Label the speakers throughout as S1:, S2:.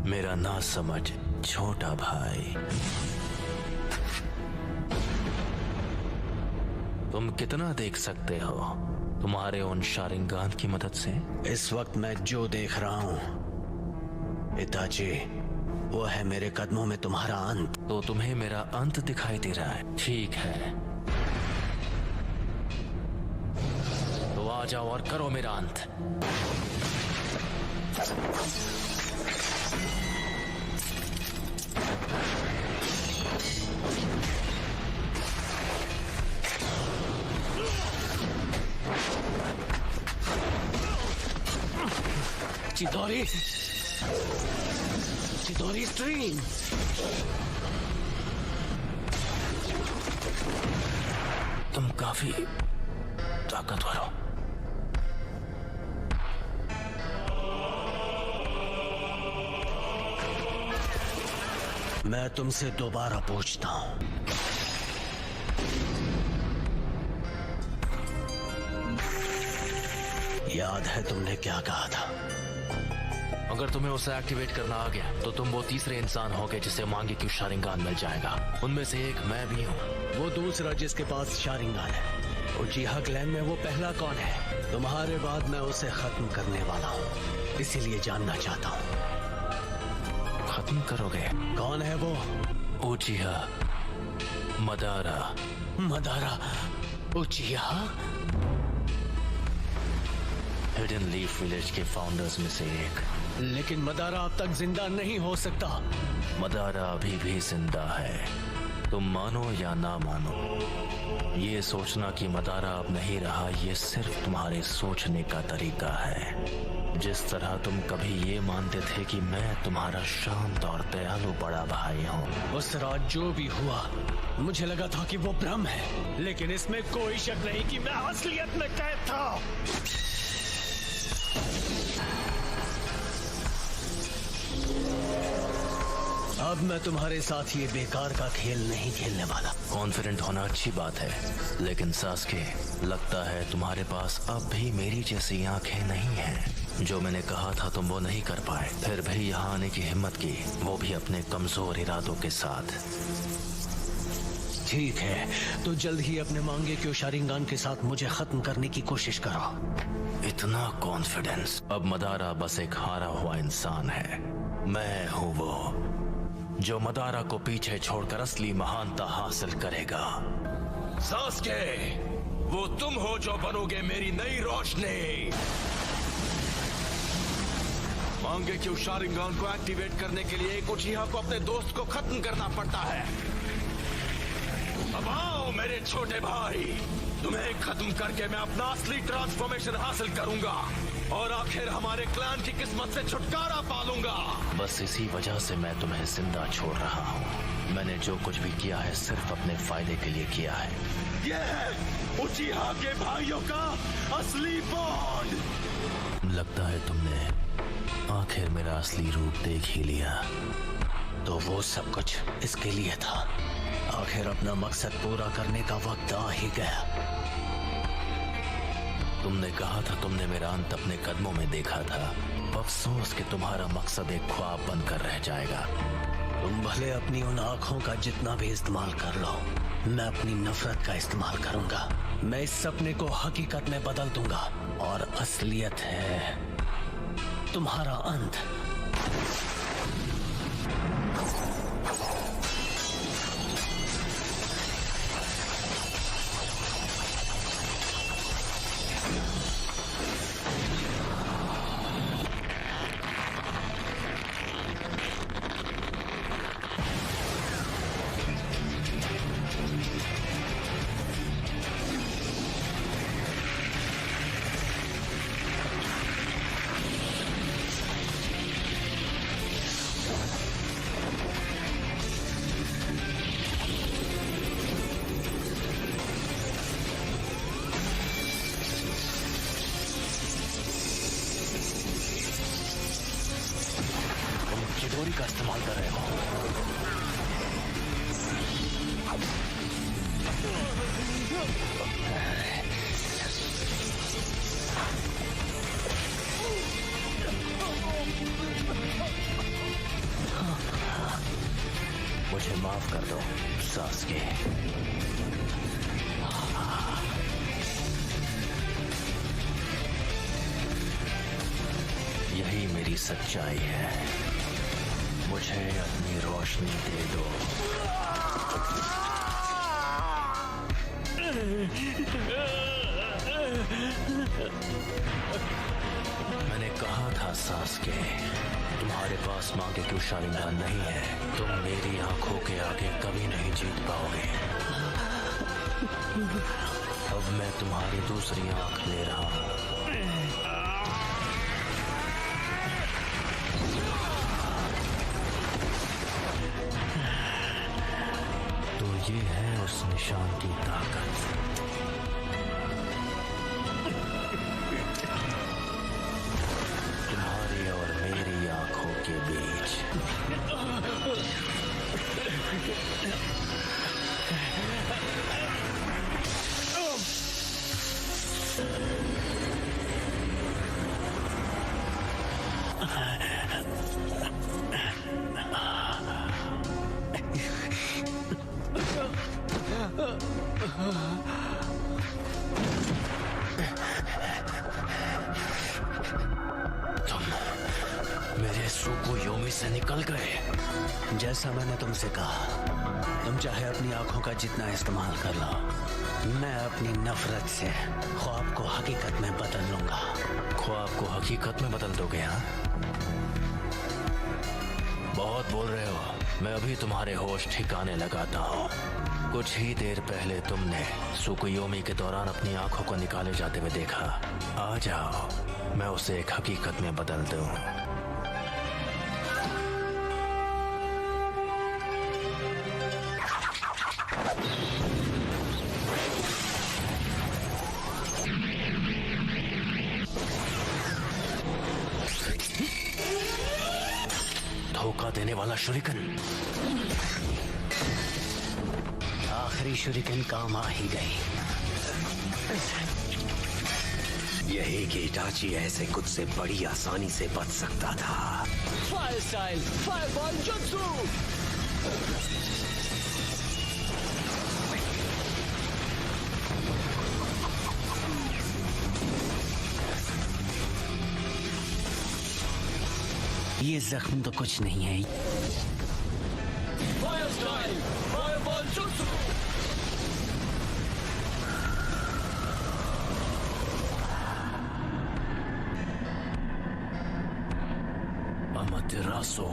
S1: मेरा ना समझ छोटा भाई, तुम कितना देख सकते हो तुम्हारे उन शारिंगान की मदद से?
S2: इस वक्त मैं जो देख रहा हूं पिताजी, वो है मेरे कदमों में तुम्हारा अंत।
S1: तो तुम्हें मेरा अंत दिखाई दे रहा है? ठीक है, तो आ जाओ और करो मेरा अंत।
S2: चिदोरी, चिदोरी स्ट्रीम।
S1: तुम काफी ताकतवर हो।
S2: मैं तुमसे दोबारा पूछता हूं, याद है तुमने क्या कहा था?
S1: अगर तुम्हें उसे एक्टिवेट करना आ गया तो तुम वो तीसरे इंसान होगे जिसे मांगे कि शारिंगान मिल जाएगा। उनमें से एक मैं भी हूँ।
S2: वो दूसरा जिसके पास शारिंगान है, उचिहा क्लैन में वो पहला कौन है? तुम्हारे बाद मैं उसे खत्म करने वाला हूँ, इसीलिए जानना चाहता हूँ।
S1: खत्म करोगे?
S2: कौन है वो?
S1: उचिहा Madara.
S2: Madara उचिहा?
S1: Hidden leaf village के फाउंडर्स में से एक।
S2: लेकिन मदारा अब तक जिंदा नहीं हो सकता।
S1: मदारा अभी भी जिंदा है, तुम मानो या ना मानो। ये सोचना कि मदारा अब नहीं रहा, ये सिर्फ तुम्हारे सोचने का तरीका है। जिस तरह तुम कभी ये मानते थे कि मैं तुम्हारा शांत और दयालु बड़ा भाई हूँ।
S2: उस रात जो भी हुआ, मुझे लगा था कि वो भ्रम है, लेकिन इसमें कोई शक नहीं कि मैं असलियत में कैद था। अब मैं तुम्हारे साथ ये बेकार का खेल नहीं खेलने वाला।
S1: कॉन्फिडेंट होना अच्छी बात है, लेकिन सास्के, लगता है तुम्हारे पास अब भी मेरी जैसी आंखें नहीं हैं। जो मैंने कहा था तुम वो नहीं कर पाए, फिर भी यहाँ आने की हिम्मत की, वो भी अपने कमजोर इरादों के साथ।
S2: ठीक है, तो जल्द ही अपने मांगे क्यों शारिंगान के साथ मुझे खत्म करने की कोशिश करो।
S1: इतना कॉन्फिडेंस? अब मदारा बस एक हारा हुआ इंसान है। मैं हूँ वो जो मदारा को पीछे छोड़कर असली महानता हासिल करेगा।
S3: सास्के, वो तुम हो जो बनोगे मेरी नई रोशनी। मांगे क्यों शारिंगान को एक्टिवेट करने के लिए एक उचिहा को अपने दोस्त को खत्म करना पड़ता है। अब आओ मेरे छोटे भाई, तुम्हें खत्म करके मैं अपना असली ट्रांसफॉर्मेशन हासिल करूंगा और आखिर हमारे क्लैन की किस्मत से छुटकारा पालूंगा।
S1: बस इसी वजह से मैं तुम्हें जिंदा छोड़ रहा हूँ। मैंने जो कुछ भी किया है सिर्फ अपने फायदे के लिए किया है।
S3: ये है उचिहा के भाइयों का असली बॉन्ड।
S1: लगता है तुमने आखिर मेरा असली रूप देख ही लिया।
S2: तो वो सब कुछ इसके लिए था। आखिर अपना मकसद पूरा करने का वक्त आ ही गया।
S1: तुमने कहा था तुमने मेरा अंत अपने कदमों में देखा था। अफसोस कि तुम्हारा मकसद एक ख्वाब बनकर रह जाएगा।
S2: तुम भले अपनी उन आंखों का जितना भी इस्तेमाल कर लो, मैं अपनी नफरत का इस्तेमाल करूंगा। मैं इस सपने को हकीकत में बदल दूंगा और असलियत है तुम्हारा अंत।
S1: चिदोरी का इस्तेमाल कर रहे हो। मुझे माफ कर दो सास्के। यही मेरी सच्चाई है। मुझे अपनी रोशनी दे दो। मैंने कहा था सास्के, तुम्हारे पास मांगे क्यों शालिंगान नहीं है। तुम मेरी आंखों के आगे कभी नहीं जीत पाओगे। अब मैं तुम्हारी दूसरी आंख ले रहा हूं। तो ये है उस निशान की ताकत। तुम्हारी और मेरी आंखों के बीच। मेरे सुकुयोमी से निकल गए।
S2: जैसा मैंने तुमसे कहा, तुम चाहे अपनी आंखों का जितना इस्तेमाल कर लो, मैं अपनी नफरत से ख्वाब को हकीकत में बदल लूंगा।
S1: ख्वाब को हकीकत में बदल दोगे? हाँ, बहुत बोल रहे हो। मैं अभी तुम्हारे होश ठिकाने लगाता हूँ। कुछ ही देर पहले तुमने सुकुयोमी के दौरान अपनी आंखों को निकाले जाते हुए देखा। आ जाओ, मैं उसे एक हकीकत में बदल दूं। धोखा देने वाला शुरिकन।
S2: आखिरी शुरिकन काम आ ही गई।
S4: यही कि इटाची ऐसे कुछ से बड़ी आसानी से बच सकता था।
S2: Fire style, fireball jutsu. ये जख्म तो कुछ नहीं है। Fire style, fireball jutsu.
S1: Amaterasu.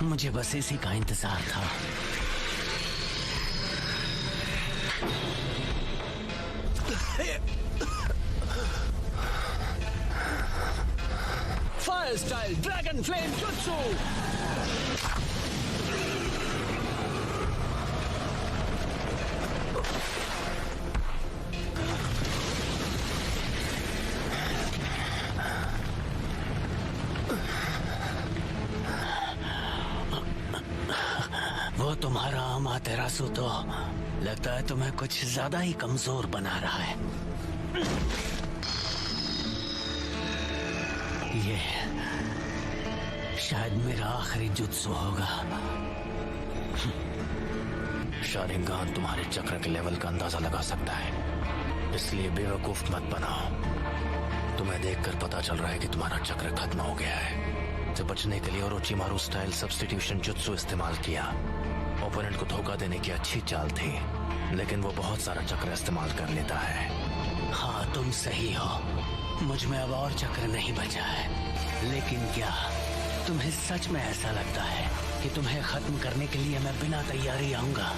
S2: मुझे बस इसी का इंतजार था। Fire style, dragon flame jutsu. वो तुम्हारा अमातेरासु तो लगता है तुम्हें कुछ ज्यादा ही कमजोर बना रहा है। ये शायद मेरा आखिरी जुत्सु होगा।
S1: शारिंगान तुम्हारे चक्र के लेवल का अंदाजा लगा सकता है। इसलिए बेवकूफ मत बनाओ। तुम्हें देखकर पता चल रहा है कि तुम्हारा चक्र खत्म हो गया है। से बचने के लिए ओरोचिमारू स्टाइल सब्स्टिट्यूशन जुत्सु इस्तेमाल किया। ओपोनेंट को धोखा देने की अच्छी चाल थी, लेकिन वो बहुत सारा चक्र इस्तेमाल कर लेता है।
S2: हाँ, तुम सही हो। मुझ में अब और चक्र नहीं बचा है। लेकिन क्या तुम्हें सच में ऐसा लगता है कि तुम्हें खत्म करने के लिए मैं बिना तैयारी आऊंगा?